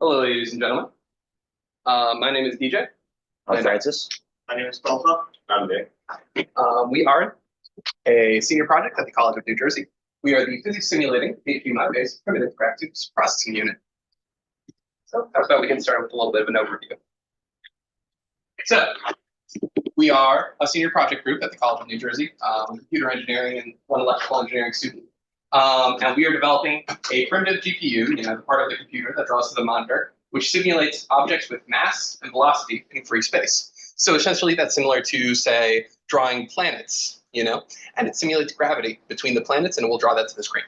Hello, ladies and gentlemen. My name is DJ. I'm Francis. My name is Belva. I'm Nick. We are a senior project at the College of New Jersey. We are the physics simulating HDMI-based primitive graphics processing unit. So I thought we can start with a little bit of an overview. So we are a senior project group at the College of New Jersey, computer engineering and one electrical engineering student. And we are developing a primitive GPU, the part of the computer that draws to the monitor, which simulates objects with mass and velocity in free space. So essentially that's similar to, say, drawing planets, and it simulates gravity between the planets and it will draw that to the screen.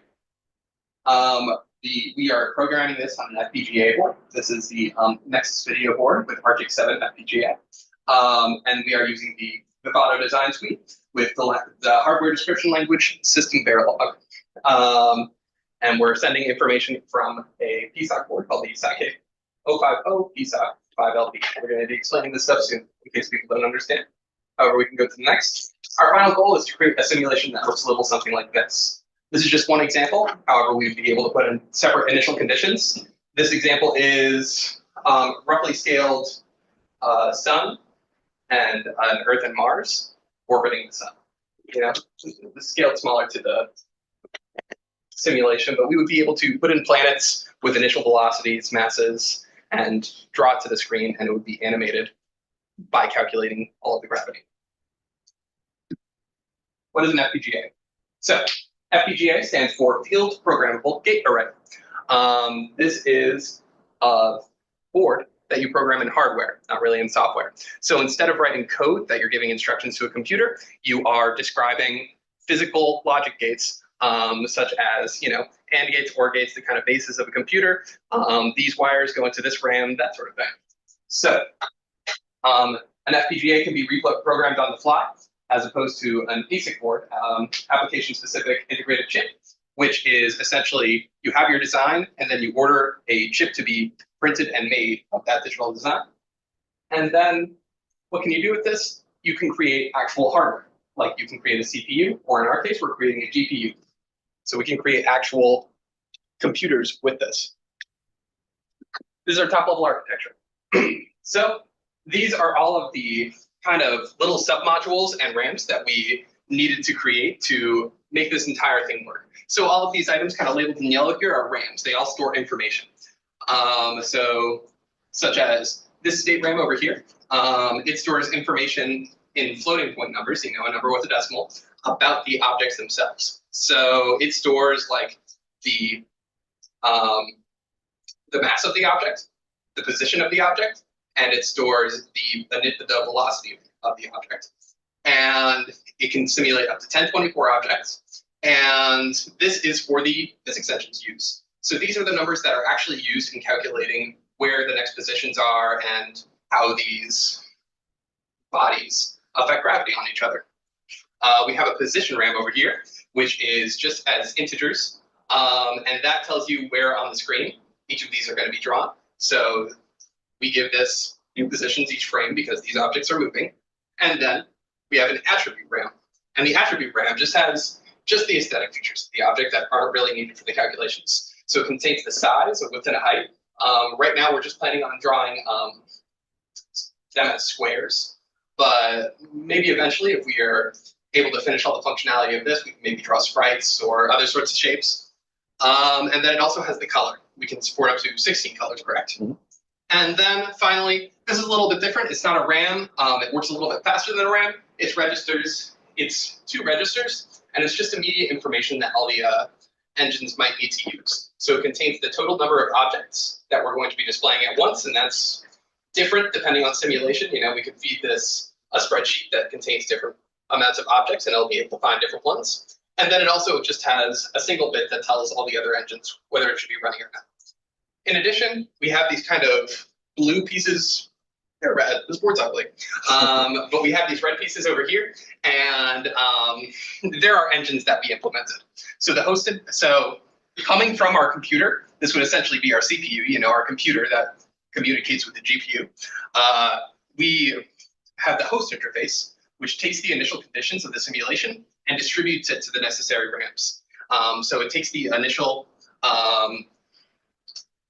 We are programming this on an FPGA board. This is the Nexus video board with Artix-7 FPGA. And we are using the Vivado design suite with the hardware description language system Verilog. And we're sending information from a PSoC board called the CY8CKIT-050 PSoC 5LP. We're going to be explaining this stuff soon in case people don't understand. However, we can go to the next. Our final goal is to create a simulation that looks a little something like this. This is just one example. However, we'd be able to put in separate initial conditions. This example is roughly scaled sun and an Earth and Mars orbiting the sun. The scale smaller to the simulation, but we would be able to put in planets with initial velocities, masses, and draw it to the screen, and it would be animated by calculating all of the gravity. What is an FPGA? So FPGA stands for Field Programmable Gate Array. This is a board that you program in hardware, not really in software. So instead of writing code that you're giving instructions to a computer, you are describing physical logic gates, such as, AND gates, OR gates, the kind of basis of a computer. These wires go into this RAM, that sort of thing. So an FPGA can be reprogrammed on the fly, as opposed to an ASIC board, application-specific integrated chip, which is essentially you have your design, and then you order a chip to be printed and made of that digital design. And then what can you do with this? You can create actual hardware. Like you can create a CPU, or in our case, we're creating a GPU. So we can create actual computers with this. This is our top level architecture. So these are all of the kind of little submodules and RAMs that we needed to create to make this entire thing work. So all of these items kind of labeled in yellow here are RAMs. They all store information. So such as this state RAM over here, it stores information in floating point numbers, a number with a decimal, about the objects themselves. So it stores like the mass of the object, the position of the object, and it stores the velocity of the object. And it can simulate up to 1024 objects. And this is for the physics engines use. So these are the numbers that are actually used in calculating where the next positions are and how these bodies affect gravity on each other. We have a position RAM over here, which is just as integers. And that tells you where on the screen each of these are going to be drawn. So we give this new positions each frame because these objects are moving. And then we have an attribute RAM. And the attribute RAM just has the aesthetic features of the object that aren't really needed for the calculations. So it contains the size, a width, and a height. Right now, we're just planning on drawing them as squares. But maybe eventually, if we are able to finish all the functionality of this, we can maybe draw sprites or other sorts of shapes. And then it also has the color. We can support up to 16 colors, correct? Mm-hmm. And then finally, this is a little bit different. It's not a RAM. It works a little bit faster than a RAM. It's registers. It's 2 registers, and it's just immediate information that all the engines might need to use. So it contains the total number of objects that we're going to be displaying at once, and that's different depending on simulation. We could feed this a spreadsheet that contains different amounts of objects, and it'll be able to find different ones. And then it also just has a single bit that tells all the other engines whether it should be running or not. In addition, we have these kind of blue pieces. They're red. This board's ugly. But we have these red pieces over here, and there are engines that we implemented. So coming from our computer, this would essentially be our CPU, our computer that communicates with the GPU. We have the host interface, which takes the initial conditions of the simulation and distributes it to the necessary RAMs. So it takes the initial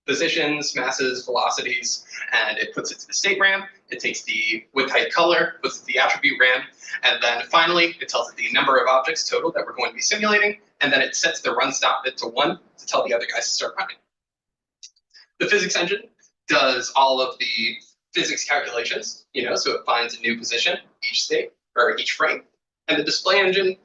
positions, masses, velocities, and it puts it to the state RAM. It takes the width, height, color, puts it to the attribute RAM, and then finally it tells it the number of objects total that we're going to be simulating, and then it sets the run stop bit to 1 to tell the other guys to start running. The physics engine does all of the physics calculations, so it finds a new position each state or each frame, and the display engine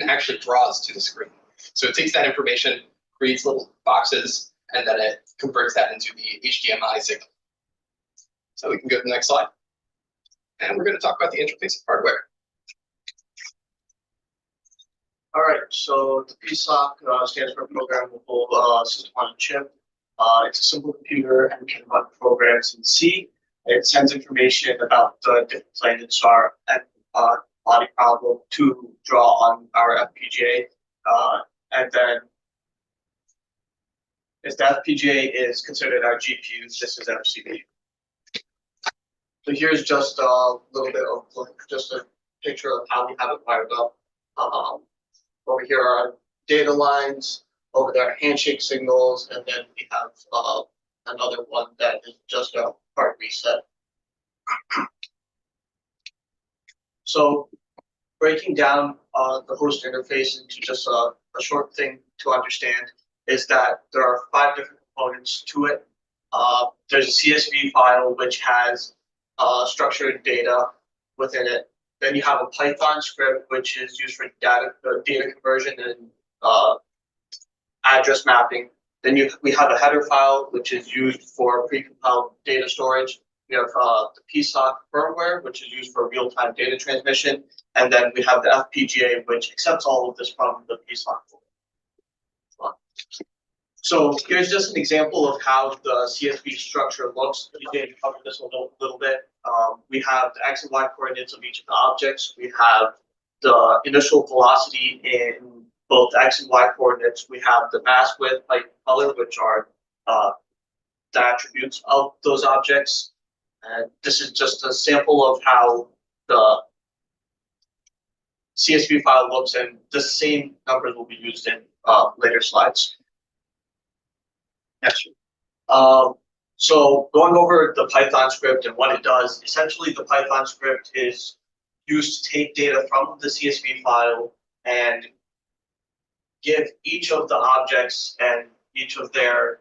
actually draws to the screen. So it takes that information, creates little boxes, and then it converts that into the HDMI signal. So we can go to the next slide. And we're going to talk about the interface of hardware. All right, so the PSoC stands for Programmable System on a Chip. It's a simple computer and can run programs in C. It sends information about the different planets are at body problem to draw on our FPGA. And then if the FPGA is considered our GPU, this is our CPU. So here's just a little bit of just a picture of how we have it wired up. Over here are data lines, over there are handshake signals, and then we have another one that is just a hard reset. So breaking down the host interface into just a short thing to understand is that there are 5 different components to it. There's a CSV file which has structured data within it. Then you have a Python script which is used for data conversion and address mapping. Then we have a header file which is used for precompiled data storage. We have the PSoC firmware, which is used for real-time data transmission. And then we have the FPGA, which accepts all of this from the PSoC. So here's just an example of how the CSV structure looks. We did cover this a little bit. We have the X and Y coordinates of each of the objects. We have the initial velocity in both the X and Y coordinates. We have the mass, width, height, color, which are the attributes of those objects. And this is just a sample of how the CSV file looks, and the same numbers will be used in later slides. Next. So going over the Python script and what it does, essentially the Python script is used to take data from the CSV file and give each of the objects and each of their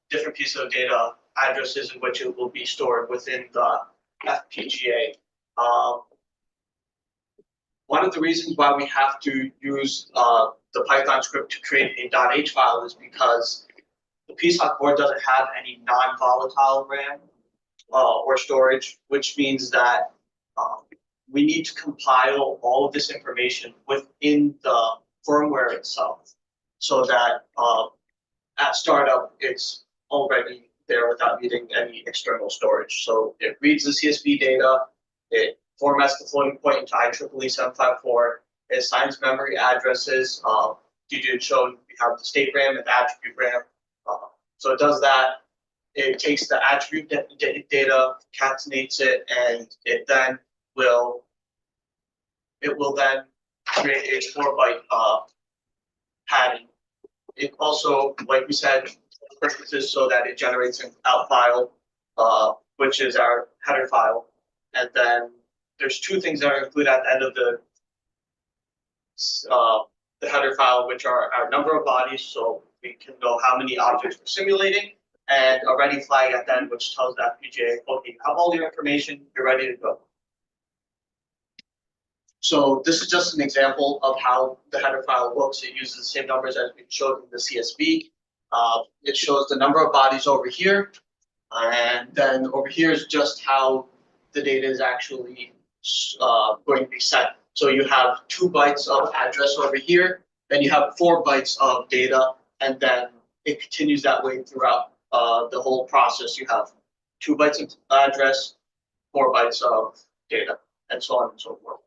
different pieces of data addresses in which it will be stored within the FPGA. One of the reasons why we have to use the Python script to create a .h file is because the PSoC board doesn't have any non-volatile RAM or storage, which means that we need to compile all of this information within the firmware itself so that at startup it's already there without needing any external storage. So it reads the CSV data, it formats the floating point into IEEE 754, it assigns memory addresses. DJ showed we have the state RAM and the attribute RAM. So it does that. It takes the attribute data, concatenates it, and it will then create a 4-byte padding. It also, like we said, purposes so that it generates an out file, which is our header file. And then there's 2 things that are included at the end of the header file, which are our number of bodies, so we can know how many objects we're simulating, and a ready flag at the end, which tells the FPGA, okay, you have all your information, you're ready to go. So this is just an example of how the header file looks. It uses the same numbers as we showed in the CSV. It shows the number of bodies over here, and then over here is just how the data is actually going to be set. So you have 2 bytes of address over here, then you have 4 bytes of data, and then it continues that way throughout the whole process. You have 2 bytes of address, 4 bytes of data, and so on and so forth.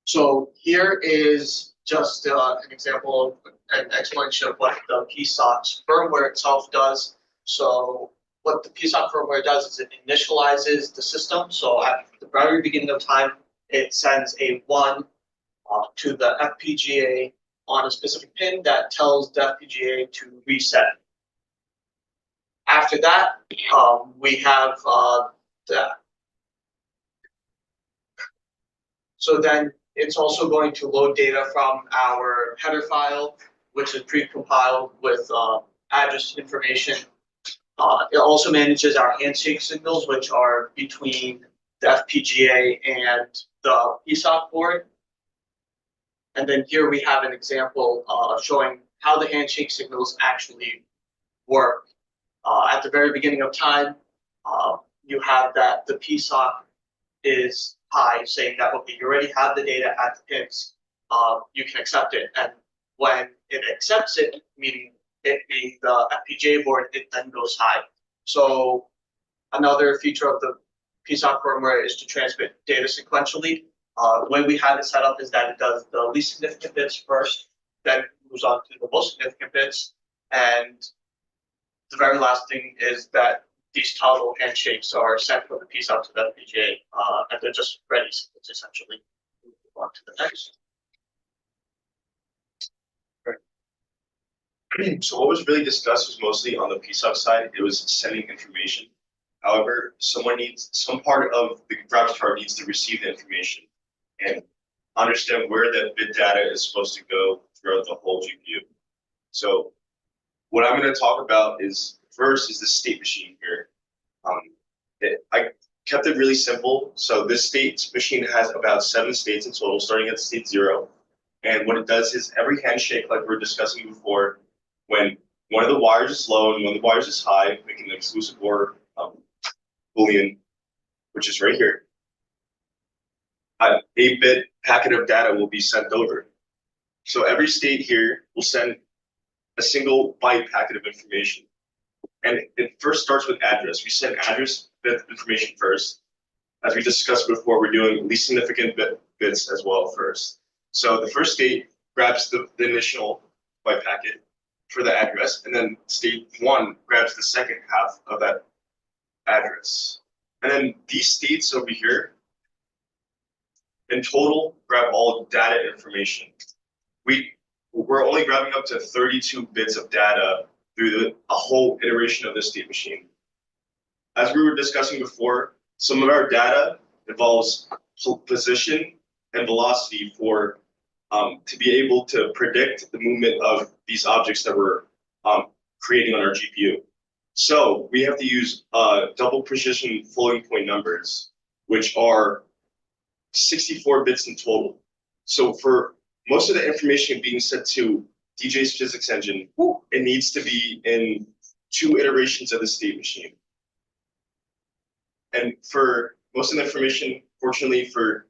So here is just an example of an explanation of what the PSoC's firmware itself does. So what the PSoC firmware does is it initializes the system. So at the very beginning of time, it sends a 1 to the FPGA on a specific pin that tells the FPGA to reset. After that, we have that. So then it's also going to load data from our header file, which is pre-compiled with address information. It also manages our handshake signals, which are between the FPGA and the PSoC board. And then here we have an example showing how the handshake signals actually work. At the very beginning of time, you have that the PSoC is high, saying that, okay, you already have the data at the pins, you can accept it. And when it accepts it, meaning it being the FPGA board, it then goes high. So another feature of the PSoC firmware is to transmit data sequentially. The way we have it set up is that it does the least significant bits first, then moves on to the most significant bits. And the very last thing is that these toggle handshakes are sent from the PSoC to the FPGA, and they're just ready, essentially. Move on to the next. So what was really discussed was mostly on the PSoC side. It was sending information. However, some part of the graphics card needs to receive the information and understand where that bit data is supposed to go throughout the whole GPU. So what I'm going to talk about is first is the state machine here. I kept it really simple. So this state machine has about 7 states in total, starting at state 0. And what it does is every handshake, like we were discussing before, when one of the wires is low and one of the wires is high, making an exclusive OR Boolean, which is right here, an 8-bit packet of data will be sent over. So every state here will send a single byte packet of information. And it first starts with address. We send address bit information first. As we discussed before, we're doing least significant bits as well first. So the first state grabs the initial byte packet for the address, and then state 1 grabs the second half of that address. And then these states over here, in total, grab all data information. We're only grabbing up to 32 bits of data through a whole iteration of this state machine. As we were discussing before, some of our data involves position and velocity for to be able to predict the movement of these objects that we're creating on our GPU. So we have to use double precision floating point numbers, which are 64 bits in total. So for most of the information being sent to DJ's physics engine, it needs to be in 2 iterations of the state machine. And for most of the information, fortunately for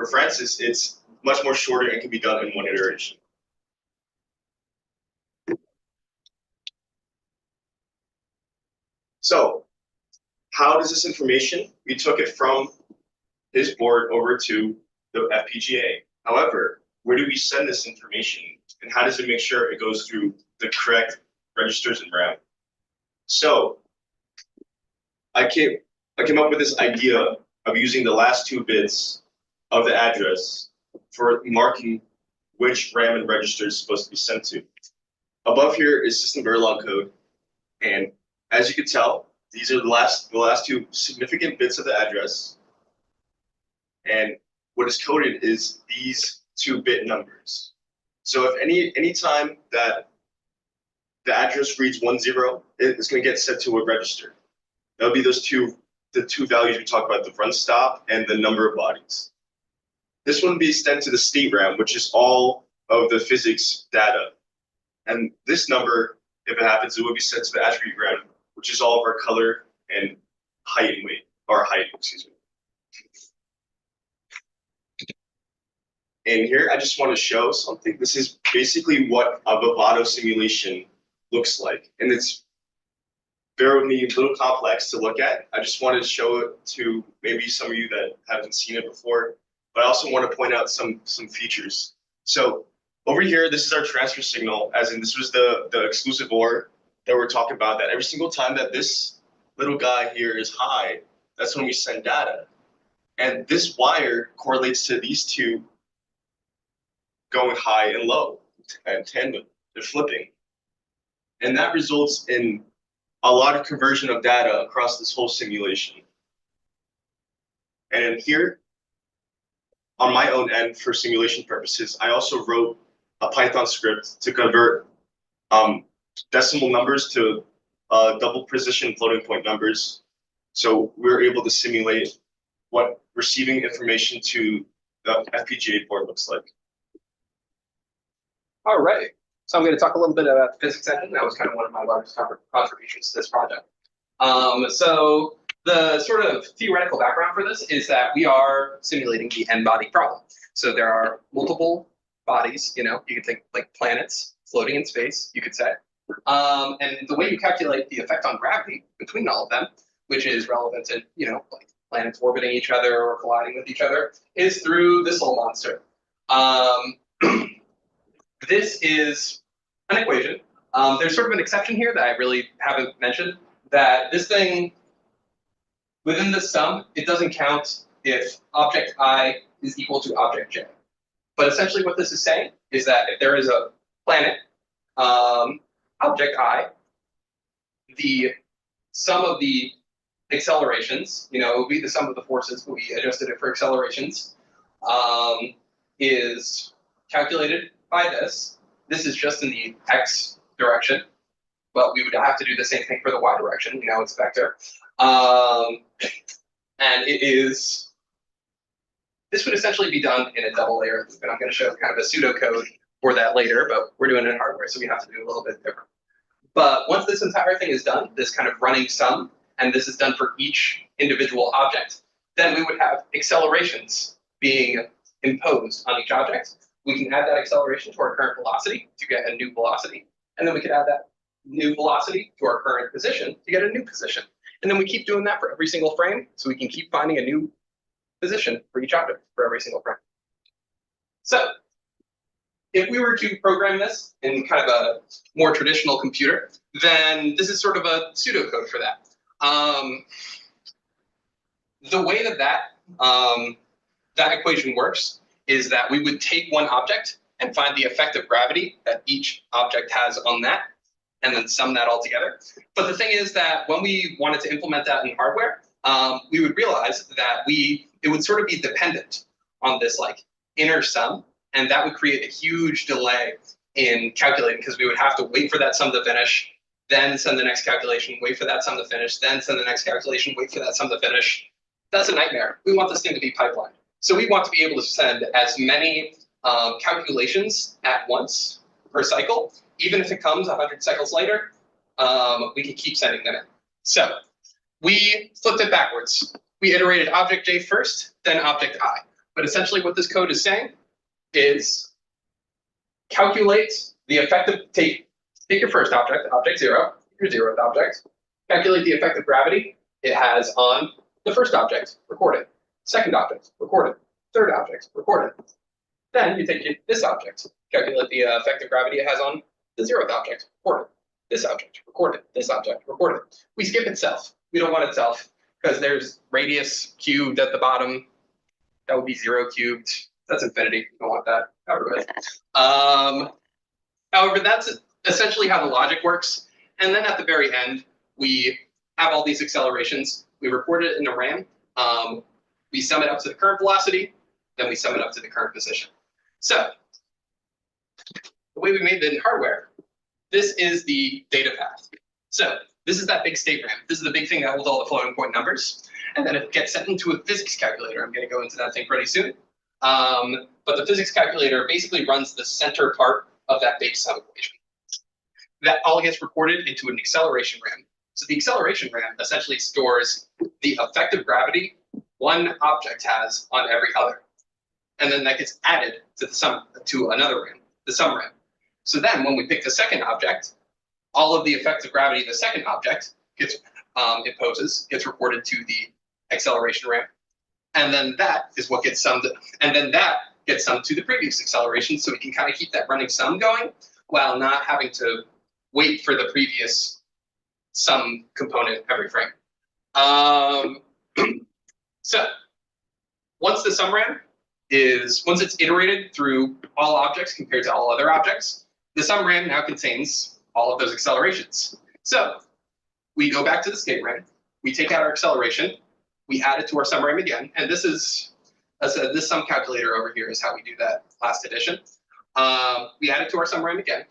Francis, it's much more shorter and can be done in 1 iteration. So how does this information? We took it from his board over to the FPGA. However, where do we send this information? And how does it make sure it goes through the correct registers and RAM? So I came up with this idea of using the last 2 bits of the address for marking which RAM and register is supposed to be sent to. Above here is system Verilog code, and as you can tell, these are the last 2 significant bits of the address. And what is coded is these 2-bit numbers. So if any time that the address reads 10, it's going to get set to a register. That'll be the 2 values we talked about, the run stop and the number of bodies. This one will be sent to the state RAM, which is all of the physics data. And this number, if it happens, it will be sent to the attribute RAM, which is all of our color and height and weight, or height, excuse me. And here I just want to show something. This is basically what a Vivado simulation looks like. And it's very a little complex to look at. I just wanted to show it to maybe some of you that haven't seen it before. But I also want to point out some features. So over here, this is our transfer signal, as in this was the exclusive OR that we're talking about, that every single time that this little guy here is high, that's when we send data. And this wire correlates to these 2 going high and low and tandem. They're flipping. And that results in a lot of conversion of data across this whole simulation. And here, on my own end, for simulation purposes, I also wrote a Python script to convert decimal numbers to double precision floating point numbers. So we're able to simulate what receiving information to the FPGA board looks like. All right. So I'm going to talk a little bit about the physics engine. That was kind of one of my largest contributions to this project. So the sort of theoretical background for this is that we are simulating the n-body problem. So there are multiple bodies, you can think like planets floating in space, you could say. And the way you calculate the effect on gravity between all of them, which is relevant to, like planets orbiting each other or colliding with each other, is through this little monster. This is an equation. There's sort of an exception here that I really haven't mentioned, that this thing, within this sum, it doesn't count if object I is equal to object j. But essentially what this is saying is that if there is a planet, object I, the sum of the accelerations, it would be the sum of the forces, but we adjusted it for accelerations, is calculated by this. This is just in the x direction, but we would have to do the same thing for the y direction. It's vector. And it is, this would essentially be done in a double layer loop, and I'm going to show kind of a pseudocode for that later, but we're doing it in hardware, so we have to do a little bit different. But once this entire thing is done, this kind of running sum, and this is done for each individual object, then we would have accelerations being imposed on each object. We can add that acceleration to our current velocity to get a new velocity. And then we could add that new velocity to our current position to get a new position. And then we keep doing that for every single frame, so we can keep finding a new position for each object for every single frame. So if we were to program this in kind of a more traditional computer, then this is sort of a pseudocode for that. The way that equation works is that we would take one object and find the effect of gravity that each object has on that, and then sum that all together. But the thing is that when we wanted to implement that in hardware, we would realize that it would sort of be dependent on this like inner sum, and that would create a huge delay in calculating, because we would have to wait for that sum to finish, then send the next calculation, wait for that sum to finish, then send the next calculation, wait for that sum to finish. That's a nightmare. We want this thing to be pipelined. So we want to be able to send as many calculations at once per cycle, even if it comes 100 cycles later, we can keep sending them in. So we flipped it backwards. We iterated object J first, then object I. But essentially what this code is saying is calculate the effect of, take your first object, object 0, your 0th object, calculate the effect of gravity it has on the first object, recorded. Second object, recorded. Third object, recorded. Then you take this object, calculate the effect of gravity it has on the 0th object, recorded. This object, recorded. This object, recorded. We skip itself. We don't want itself, because there's radius cubed at the bottom. That would be 0 cubed. That's infinity. We don't want that. However, that's essentially how the logic works. And then at the very end, we have all these accelerations. We record it in a RAM. We sum it up to the current velocity, then we sum it up to the current position. So the way we made it in hardware, this is the data path. So this is that big state RAM. This is the big thing that holds all the floating point numbers. And then it gets sent into a physics calculator. I'm going to go into that thing pretty soon. But the physics calculator basically runs the center part of that big sum equation. That all gets recorded into an acceleration RAM. So the acceleration RAM essentially stores the effective gravity one object has on every other. And then that gets added to the sum, to another RAM, the sum RAM. So then when we pick the second object, all of the effective gravity the second object gets gets reported to the acceleration RAM. And then that is what gets summed, and then that gets summed to the previous acceleration, so we can kind of keep that running sum going while not having to wait for the previous sum component every frame. So once the sum RAM is once it's iterated through all objects compared to all other objects, the sum RAM now contains all of those accelerations. So we go back to the state RAM, we take out our acceleration, we add it to our sum RAM again, and this is, as I said, this sum calculator over here is how we do that last addition. We add it to our sum RAM again.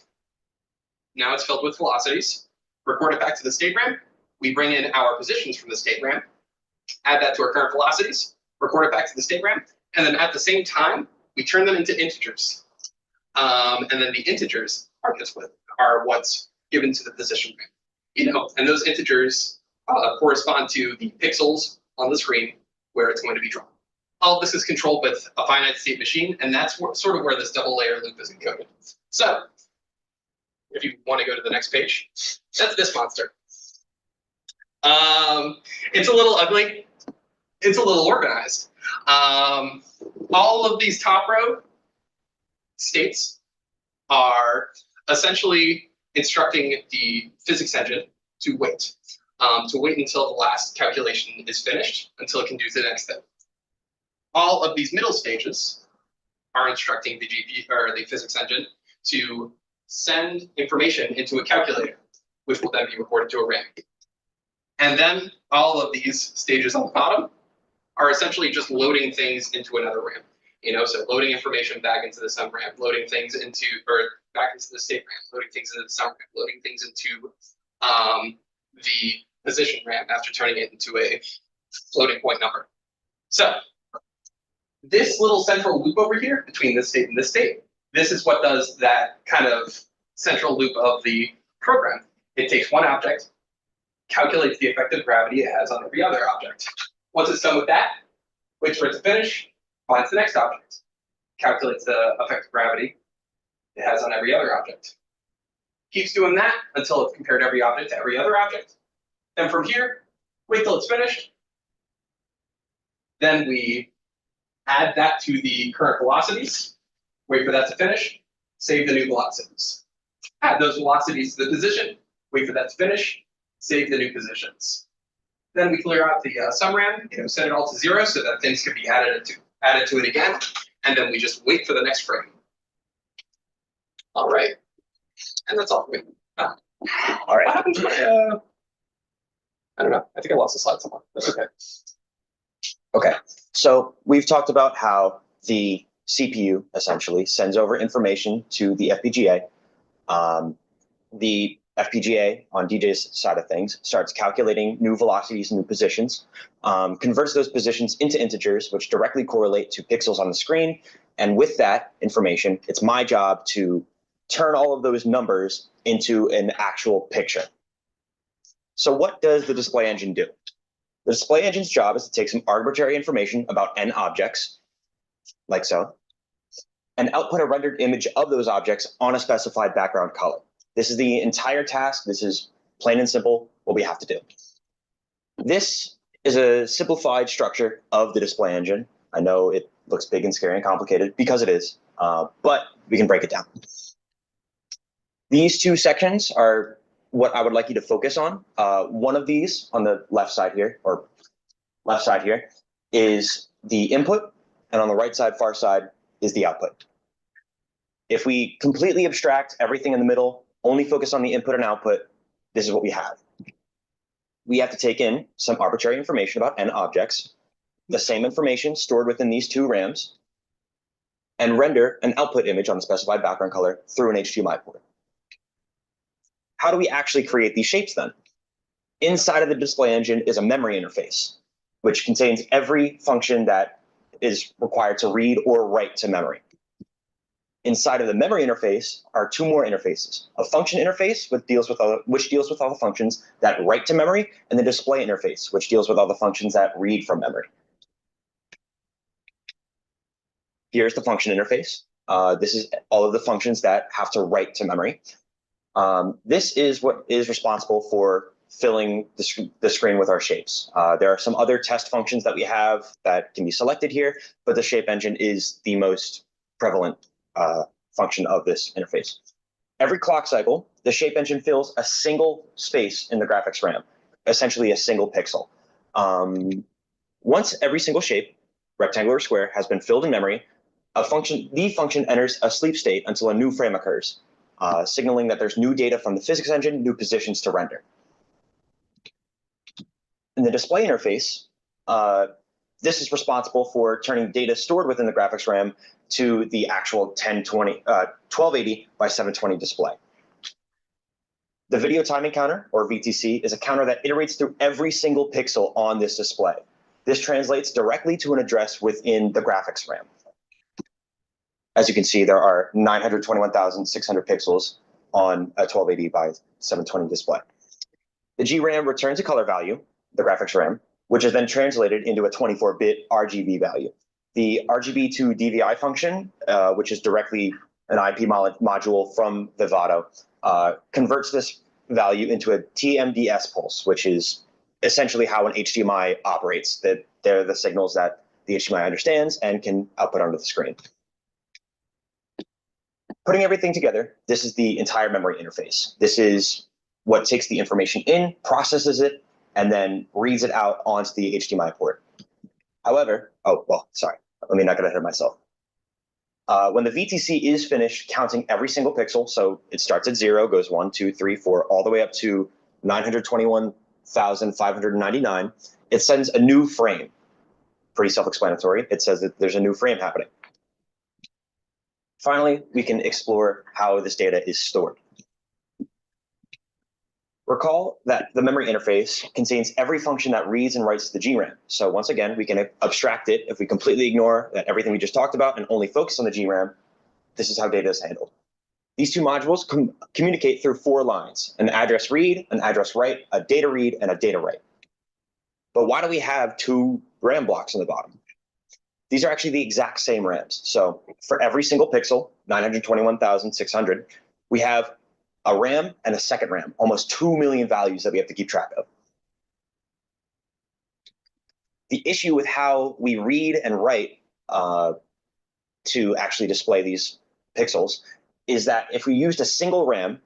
Now it's filled with velocities. Record it back to the state RAM. We bring in our positions from the state RAM, add that to our current velocities, record it back to the state RAM, and then at the same time, we turn them into integers. And then the integers are what's given to the position RAM. And those integers correspond to the pixels on the screen where it's going to be drawn. All of this is controlled with a finite state machine, and that's sort of where this double layer loop is encoded. So if you want to go to the next page, that's this monster. It's a little ugly. It's a little organized. All of these top row states are essentially instructing the physics engine to wait until the last calculation is finished, until it can do the next step. All of these middle stages are instructing the GPU or the physics engine to send information into a calculator, which will then be recorded to a RAM. And then all of these stages on the bottom are essentially just loading things into another RAM. So loading information back into the sum RAM, loading things into, or back into the state RAM, loading things into the sum RAM, loading things into the position RAM after turning it into a floating point number. So this little central loop over here between this state and this state, this is what does that kind of central loop of the program. It takes one object, calculates the effective gravity it has on every other object. Once it's done with that, waits for it to finish, finds the next object, calculates the effective gravity it has on every other object. Keeps doing that until it's compared every object to every other object. Then from here, wait till it's finished. Then we add that to the current velocities, wait for that to finish, save the new velocities. Add those velocities to the position, wait for that to finish, save the new positions. Then we clear out the sum RAM, set it all to 0 so that things can be added to it again, and then we just wait for the next frame. All right, and that's all. All right. What happened to my, I don't know. I think I lost the slide somewhere. That's okay. Okay, so we've talked about how the CPU essentially sends over information to the FPGA. The FPGA on DJ's side of things starts calculating new velocities, new positions, converts those positions into integers, which directly correlate to pixels on the screen. And with that information, it's my job to turn all of those numbers into an actual picture. So what does the display engine do? The display engine's job is to take some arbitrary information about n objects, like so, and output a rendered image of those objects on a specified background color. This is the entire task. This is plain and simple what we have to do. This is a simplified structure of the display engine. I know it looks big and scary and complicated because it is, but we can break it down. These two sections are what I would like you to focus on. One of these on the left side here, is the input, and on the right side, far side, is the output. If we completely abstract everything in the middle, only focus on the input and output, this is what we have. We have to take in some arbitrary information about n objects, the same information stored within these two RAMs, and render an output image on the specified background color through an HDMI port. How do we actually create these shapes then? Inside of the display engine is a memory interface, which contains every function that is required to read or write to memory. Inside of the memory interface are two more interfaces: a function interface, which deals with all the functions that write to memory, and the display interface, which deals with all the functions that read from memory. Here's the function interface. This is all of the functions that have to write to memory. This is what is responsible for filling the screen with our shapes. There are some other test functions that we have that can be selected here, but the shape engine is the most prevalent function of this interface. Every clock cycle, the shape engine fills a single space in the graphics RAM, essentially a single pixel. Once every single shape rectangular square, has been filled in memory, the function enters a sleep state until a new frame occurs, signaling that there's new data from the physics engine, new positions to render. In the display interface, this is responsible for turning data stored within the graphics RAM to the actual 1280 by 720 display. The video timing counter, or VTC, is a counter that iterates through every single pixel on this display. This translates directly to an address within the graphics RAM. As you can see, there are 921,600 pixels on a 1280 by 720 display. The GRAM returns a color value, the graphics RAM, which is then translated into a 24-bit RGB value. The RGB to DVI function, which is directly an IP module from Vivado, converts this value into a TMDS pulse, which is essentially how an HDMI operates. They're the signals that the HDMI understands and can output onto the screen. Putting everything together, this is the entire memory interface. This is what takes the information in, processes it, and then reads it out onto the HDMI port. However, let me not get ahead of myself. When the VTC is finished counting every single pixel, so it starts at 0, goes 1, 2, 3, 4, all the way up to 921,599, it sends a new frame. Pretty self-explanatory. It says that there's a new frame happening. Finally, we can explore how this data is stored. Recall that the memory interface contains every function that reads and writes to the GRAM. So once again, we can abstract it. If we completely ignore everything we just talked about and only focus on the GRAM, this is how data is handled. These two modules communicate through 4 lines: an address read, an address write, a data read, and a data write. But why do we have 2 RAM blocks on the bottom? These are actually the exact same RAMs. So for every single pixel, 921,600, we have a RAM and a second RAM, almost 2 million values that we have to keep track of. The issue with how we read and write to actually display these pixels is that if we used a single RAM,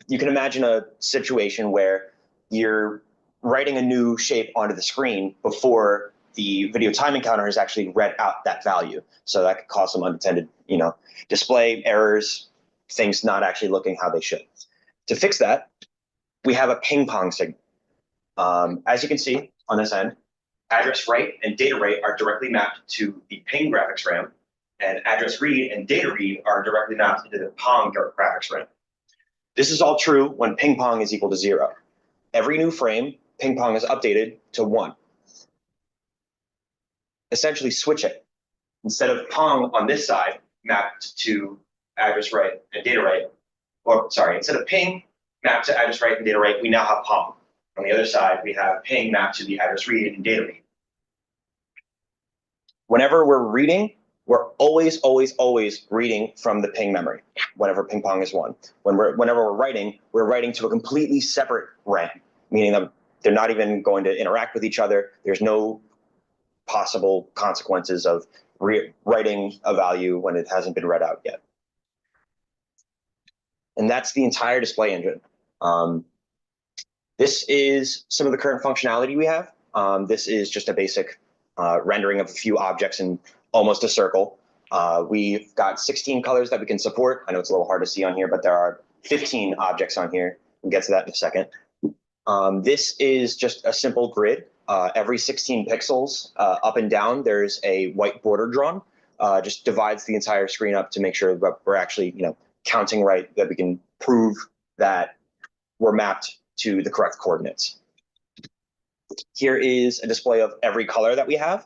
you can imagine a situation where you're writing a new shape onto the screen before the video timing counter has actually read out that value. So that could cause some unintended, display errors, things not actually looking how they should. To fix that, we have a ping pong signal. As you can see on this end, address write and data write are directly mapped to the ping graphics RAM, and address read and data read are directly mapped into the pong graphics RAM. This is all true when ping pong is equal to 0. Every new frame, ping pong is updated to 1. Essentially switch it. Instead of pong on this side mapped to address write and data write, instead of ping mapped to address write and data write, we now have pong. On the other side, we have ping mapped to the address read and data read. Whenever we're reading, we're always reading from the ping memory, whenever ping pong is 1. Whenever we're writing to a completely separate RAM, meaning that they're not even going to interact with each other. There's no possible consequences of writing a value when it hasn't been read out yet. And that's the entire display engine. This is some of the current functionality we have. This is just a basic rendering of a few objects in almost a circle. We've got 16 colors that we can support. I know it's a little hard to see on here, but there are 15 objects on here. We'll get to that in a second. This is just a simple grid. Every 16 pixels up and down, there's a white border drawn. Just divides the entire screen up to make sure that we're actually, counting right, that we can prove that we're mapped to the correct coordinates. Here is a display of every color that we have.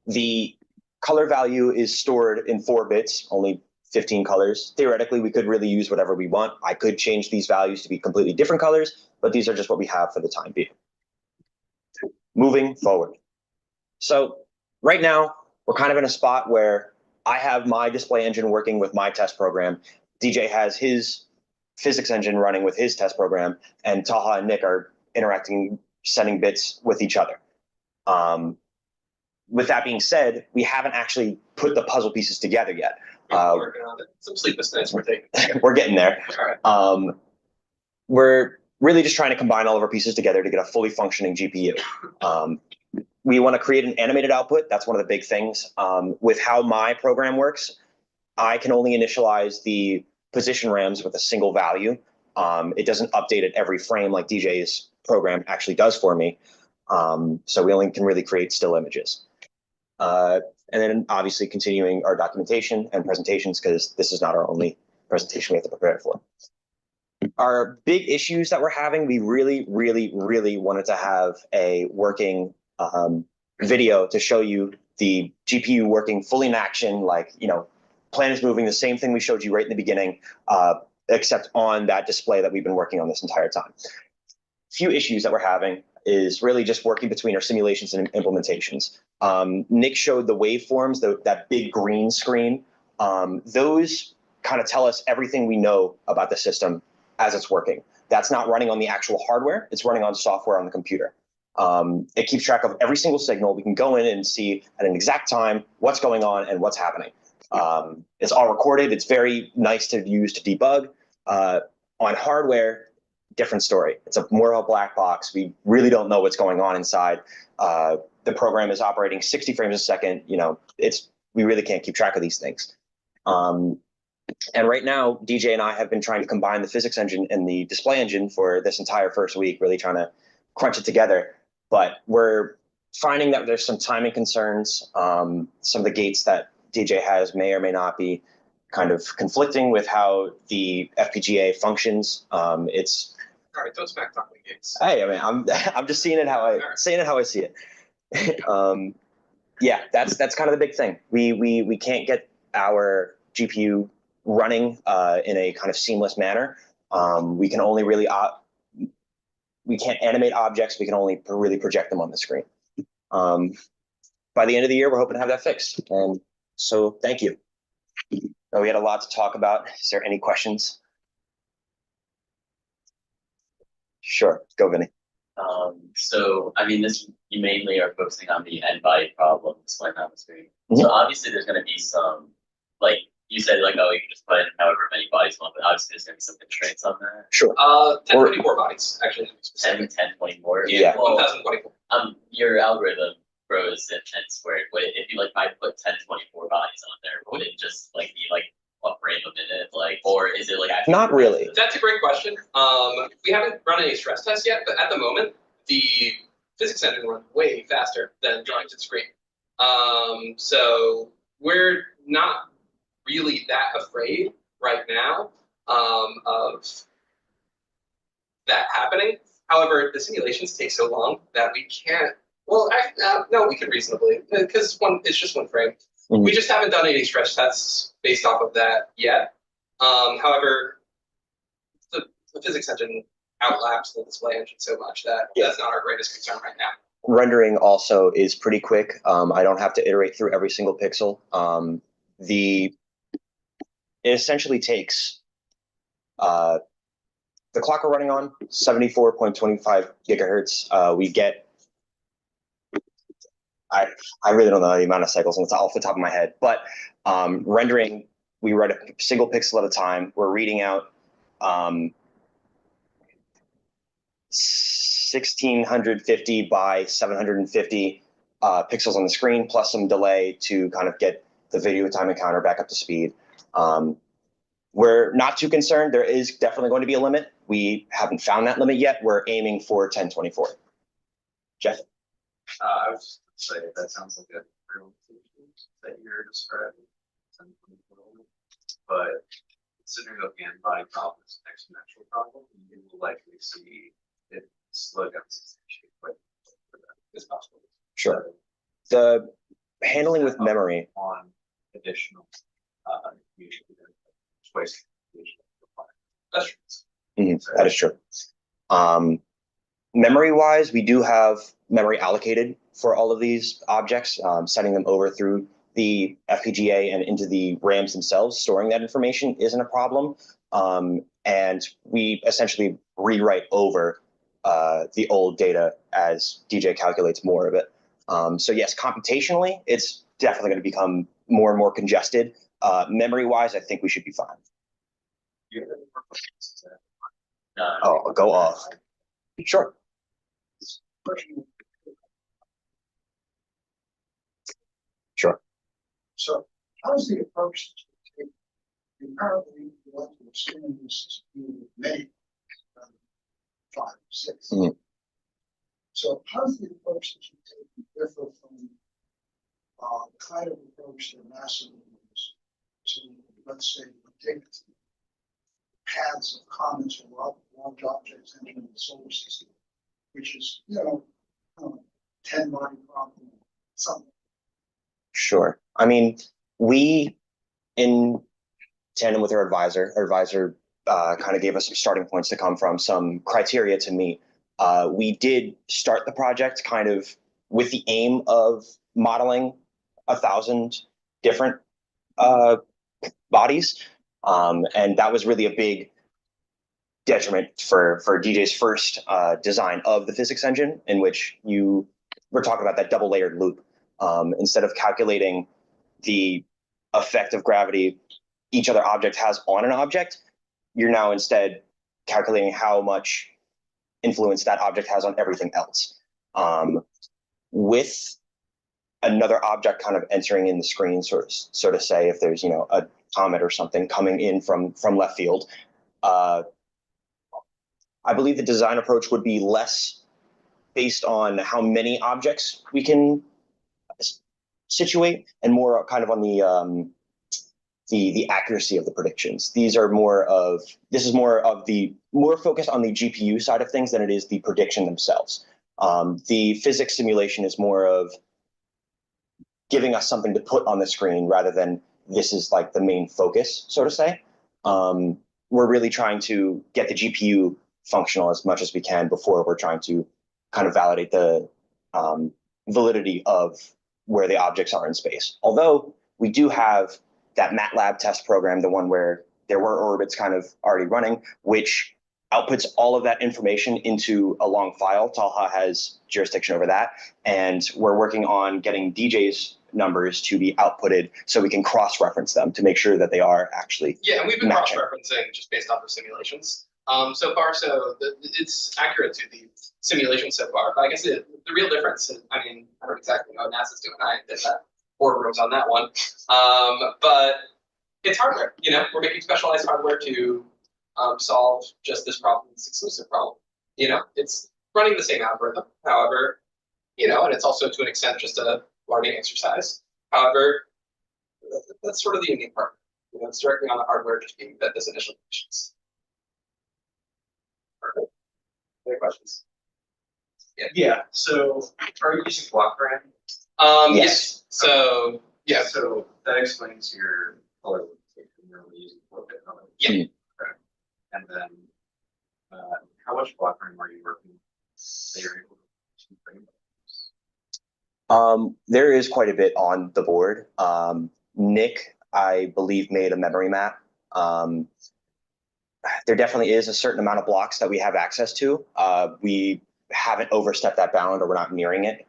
The color value is stored in 4 bits, only 15 colors. Theoretically, we could really use whatever we want. I could change these values to be completely different colors, but these are just what we have for the time being. Moving forward. So right now, we're kind of in a spot where I have my display engine working with my test program. DJ has his physics engine running with his test program, and Taha and Nick are interacting, sending bits with each other. With that being said, we haven't actually put the puzzle pieces together yet. Working on it. Some sleepless nights we're taking. We're getting there. All right. We're really just trying to combine all of our pieces together to get a fully functioning GPU. we want to create an animated output. That's one of the big things. With how my program works, I can only initialize the position RAMs with a single value. It doesn't update at every frame like DJ's program actually does for me. So we only can really create still images. And then obviously continuing our documentation and presentations, because this is not our only presentation we have to prepare for. Our big issues that we're having, we really, really, really wanted to have a working video to show you the GPU working fully in action, like, plan is moving, the same thing we showed you right in the beginning, except on that display that we've been working on this entire time. Few issues that we're having is really just working between our simulations and implementations. Nick showed the waveforms, that big green screen. Those kind of tell us everything we know about the system as it's working. That's not running on the actual hardware, it's running on software on the computer. It keeps track of every single signal. We can go in and see at an exact time what's going on and what's happening. It's all recorded. It's very nice to use to debug. On hardware, different story. It's more of a black box. We really don't know what's going on inside. The program is operating 60 frames a second. We really can't keep track of these things. And right now, DJ and I have been trying to combine the physics engine and the display engine for this entire first week, really trying to crunch it together. But we're finding that there's some timing concerns. Some of the gates that DJ has may or may not be kind of conflicting with how the FPGA functions. It's All right, don't smack talk with gates. Hey, I mean, I'm just seeing it how I see it. Yeah, that's kind of the big thing. We can't get our GPU running in a kind of seamless manner. We can only really we can't animate objects. We can only really project them on the screen. By the end of the year, we're hoping to have that fixed. And so, thank you. So we had a lot to talk about. Is there any questions? Sure, go, Vinny. So, I mean, you mainly are focusing on the n-body problem displaying on the screen. So obviously there's going to be some, like you said, like, oh, you can just put in however many bodies you want, but obviously there's going to be some constraints on that. Sure. 1024 bytes, actually. 1024? Yeah. 1024. Your algorithm grows at 10 squared. If you, I put 1024 bodies on there, would it just, be, a frame a minute? Or is it, actually... Not really. That's a great question. We haven't run any stress tests yet, but at the moment, the physics engine runs way faster than drawing to the screen. So we're not really that afraid right now of that happening. However, the simulations take so long that we can't. Well, no, we could reasonably, because it's just one frame. We just haven't done any stress tests based off of that yet. However, the physics engine outlaps the display engine so much that that's not our greatest concern right now. Rendering also is pretty quick. I don't have to iterate through every single pixel. It essentially takes the clock we're running on, 74.25 gigahertz. We get, I really don't know the amount of cycles, and it's off the top of my head, but rendering, we write a single pixel at a time. We're reading out 1650 by 750 pixels on the screen, plus some delay to kind of get the video time encounter back up to speed. We're not too concerned. There is definitely going to be a limit. We haven't found that limit yet. We're aiming for 1024. Jeff? I was just going to say, that sounds like a real solution that you're describing. But considering that the n-body problem is an exponential problem, you will likely see it slow down substantially quite as possible. Sure. The handling with memory on additional choice. That's that is true. Memory-wise, we do have memory allocated for all of these objects, sending them over through the FPGA and into the RAMs themselves. Storing that information isn't a problem. And we essentially rewrite over the old data as DJ calculates more of it. So yes, computationally, it's definitely going to become more and more congested. Memory-wise, I think we should be fine. Oh, go off. Sure. So how's the approach that you take? Apparently, you want to expand this to many, 5, 6. Mhm. So how's the approach that you take differ from the kind of approach that NASA uses to, let's say, predict paths of comets or large objects entering the solar system, which is, 10 body problem, something. Sure. I mean, we, in tandem with our advisor kind of gave us some starting points to come from, some criteria to meet. We did start the project kind of with the aim of modeling 1,000 different bodies. And that was really a big detriment for DJ's first design of the physics engine, in which we're talking about that double layered loop. Instead of calculating the effect of gravity each other object has on an object, you're now instead calculating how much influence that object has on everything else. With another object kind of entering in the screen, sort of say, if there's a comet or something coming in from left field, I believe the design approach would be less based on how many objects we can situate, and more kind of on the accuracy of the predictions. This is more of the more focused on the GPU side of things than it is the prediction themselves. The physics simulation is more of giving us something to put on the screen rather than this is like the main focus, so to say. We're really trying to get the GPU functional as much as we can before we're trying to kind of validate the validity of where the objects are in space. Although we do have that MATLAB test program, the one where there were orbits kind of already running, which outputs all of that information into a long file. Talha has jurisdiction over that. And we're working on getting DJ's numbers to be outputted so we can cross-reference them to make sure that they are actually Yeah, and we've been matching. cross-referencing just based off of simulations. So far, it's accurate to the simulation so far. But I guess the real difference, I don't know exactly what NASA's doing. I did that boardrooms on that one. But it's hardware, we're making specialized hardware to solve just this problem, this exclusive problem. It's running the same algorithm, however, and it's also to an extent just a learning exercise. However, that's sort of the unique part. It's directly on the hardware just being fed this initial conditions. Perfect. Any questions? Yeah, so are you using block RAM? Yes. So, yeah. So that explains your color limitation. You're only using 4-bit color. Yeah. Okay. And then, how much block RAM are you working that you're able to bring? There is quite a bit on the board. Nick, I believe, made a memory map. There definitely is a certain amount of blocks that we have access to. We haven't overstepped that bound, or we're not nearing it.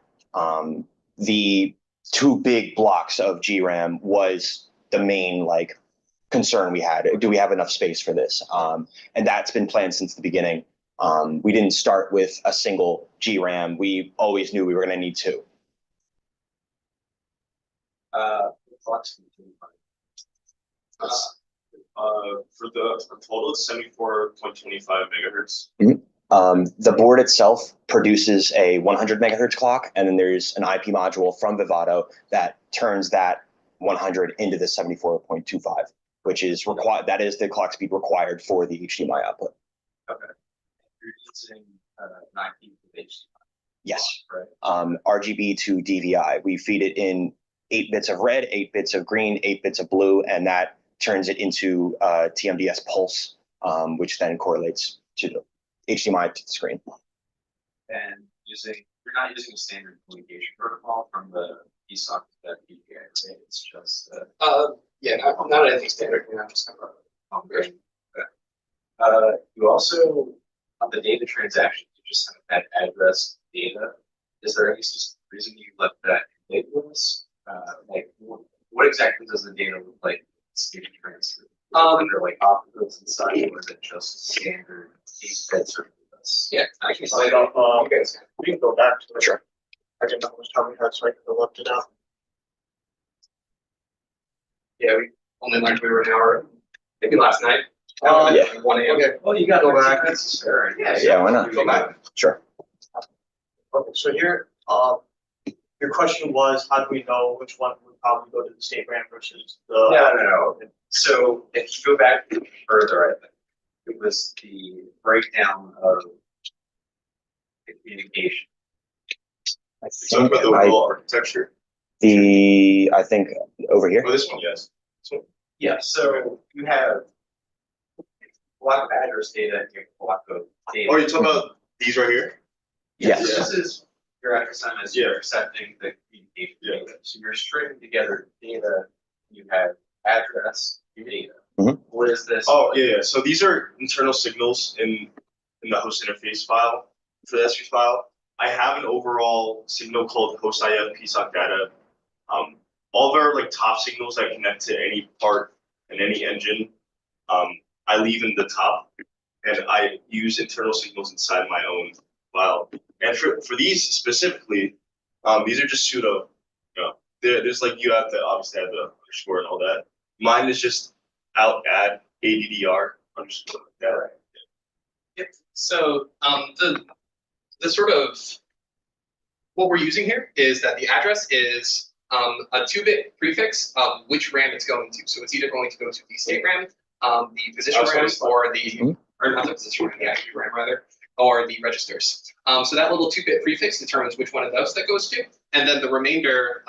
The 2 big blocks of GRAM was the main concern we had. Do we have enough space for this? And that's been planned since the beginning. We didn't start with a single GRAM. We always knew we were going to need 2. Blocks For the total, it's 74.25 megahertz. The board itself produces a 100 megahertz clock, and then there's an IP module from Vivado that turns that 100 into the 74.25, which is required. That is the clock speed required for the HDMI output. Okay. You're using 19 of HDMI. Yes. Right. RGB to DVI. We feed it in 8 bits of red, 8 bits of green, 8 bits of blue, and that turns it into TMDS pulse, which then correlates to the HDMI to the screen. And you're not using a standard communication protocol from the PSoC FPGA, right? It's just yeah, not anything standard. Just kind of okay. You also, on the data transaction, you just have that address data. Is there any specific reason you left that ambiguous? What exactly does the data look like? Data transfer. Under opticals and such, or is it just standard these bits or this? Yeah, I can I don't, okay. we can go back to it. Sure. I didn't know how much time we had, so I could have left it out. Yeah, we only learned we were an hour, maybe last night. Yeah. Like 1 a.m. Okay, Well, you got Go 15 back. minutes to spare. Yeah, why not? Go back. Sure. okay, so here, your question was, how do we know which one would probably go to the state grant versus the? No. So if you go back further, I think it was the breakdown of the communication. I Talking think about the overall architecture. I think over here. Oh, this one, yes. Yeah, so you have a block of address data and you have a block of data. Oh, you talking about these right here? Yeah. So this is your address time as you're accepting the communication Yeah. data. So you're stringing together data, you have address, data. Mhm. What is this? Oh, yeah. So these are internal signals in the host interface file. For the S3 file, I have an overall signal called host IF PSoC data. All of our like top signals that connect to any part and any engine, I leave in the top, and I use internal signals inside my own file. And for these specifically, these are just pseudo. You know, there's like you have to obviously have the underscore and all that. Mine is just add ADDR underscore like that. Right. Yep. So the sort of what we're using here is that the address is a 2-bit prefix of which RAM it's going to. So it's either going to go to the state RAM, the position RAM, or the or not the position RAM, the active RAM rather, or the registers. So that little 2-bit prefix determines which one of those that goes to, and then the remainder,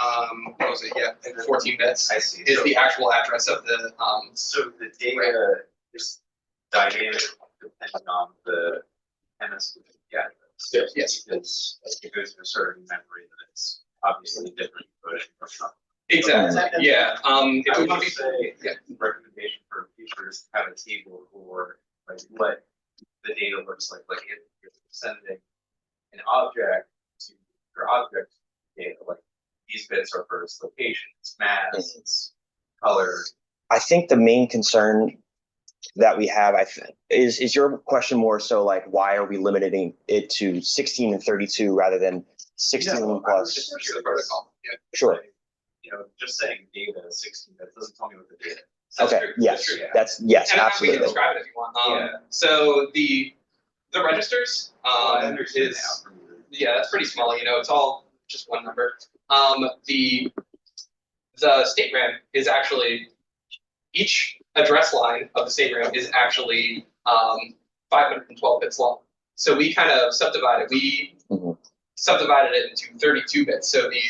what was it? Yeah, 14 bits I see. is So- the actual address of the. So the data is dynamic depending on the MS of the address. Yes. Because as it goes to a certain memory, that it's obviously different, but it's not. Exactly. Yeah. If I we would want to be. just say, Yeah. recommendation for future is to have a table for like what the data looks like if you're sending an object to your object data, like these bits are for its location, its mass, its color. I think the main concern that we have, is your question more so like why are we limiting it to 16 and 32 rather than 16 Yeah, well, I plus? was just It's the protocol. Yeah. Sure. Like, you know, just saying data 16, that doesn't tell me what the data is. That's Okay. true. Yes. That's true. That's yes. And we can Absolutely. describe it if you want. Yeah. So the registers I understand is now from your. yeah, that's pretty small. You know, it's all just one number. The state RAM is actually each address line of the state RAM is actually 512 bits long. So we kind of subdivided. We Mhm. subdivided it into 32 bits. So the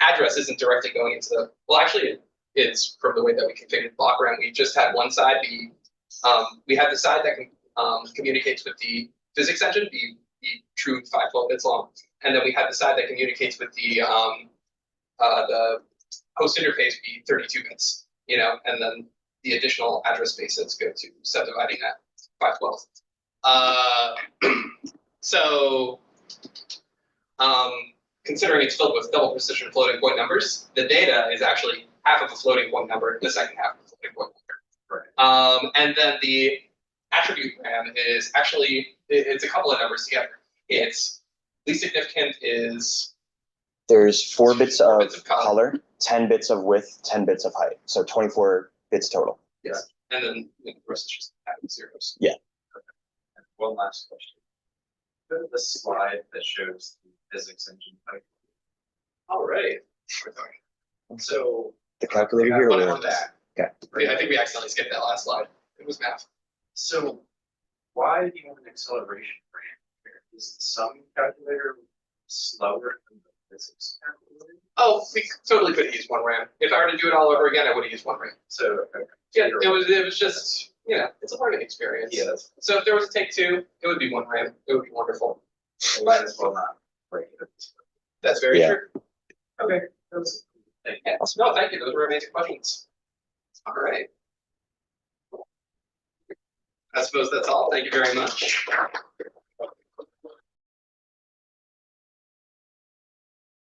address isn't directly going into the. Well, actually, it's from the way that we configured the block RAM. We just had one side. We had the side that communicates with the physics engine, be true 512 bits long, and then we had the side that communicates with the host interface, be 32 bits. You know, and then the additional address spaces go to subdividing that 512. So, considering it's filled with double precision floating point numbers, the data is actually half of a floating point number, the second half of a floating point number. Right. And then the attribute RAM is actually, it's a couple of numbers together. It's least significant is There's 4 bits Four of bits of color. 10 bits of width, 10 bits of height. So 24 bits total. yes, and then the rest is just adding zeros. And one last question. Go to the slide that shows the physics engine type. All right. So. The calculator we got here. one or- on that. Okay. Yeah, I think we accidentally skipped that last slide. It was math. So why do you have an acceleration ramp here? Is the sum calculator slower than the physics calculator? Oh, we totally could have used one RAM. If I were to do it all over again, I would have used one RAM. So, okay. Yeah, it was just, you know, it's a learning experience. Yeah, that's, So if there was a take 2, it would be one RAM. It would be wonderful. might as well not break it. That's very Yeah. true. Okay. Thank you. Yeah. No, thank you. Those were amazing questions. All right. I suppose that's all. Thank you very much.